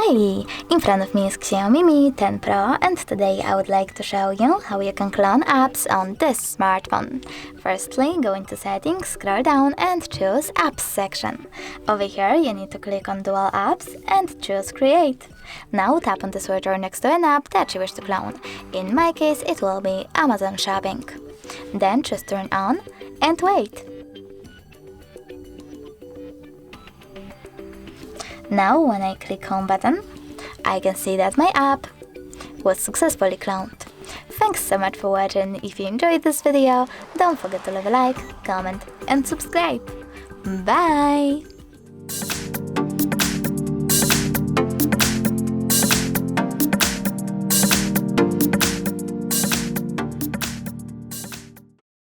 Hi! In front of me is Xiaomi Mi 10 Pro, and today I would like to show you how you can clone apps on this smartphone. Firstly, go into Settings, scroll down and choose Apps section. Over here you need to click on Dual Apps and choose Create. Now tap on the switcher next to an app that you wish to clone. In my case it will be Amazon Shopping. Then choose Turn On and wait. Now when I click Home button, I can see that my app was successfully cloned. Thanks so much for watching. If you enjoyed this video, don't forget to leave a like, comment and subscribe. Bye!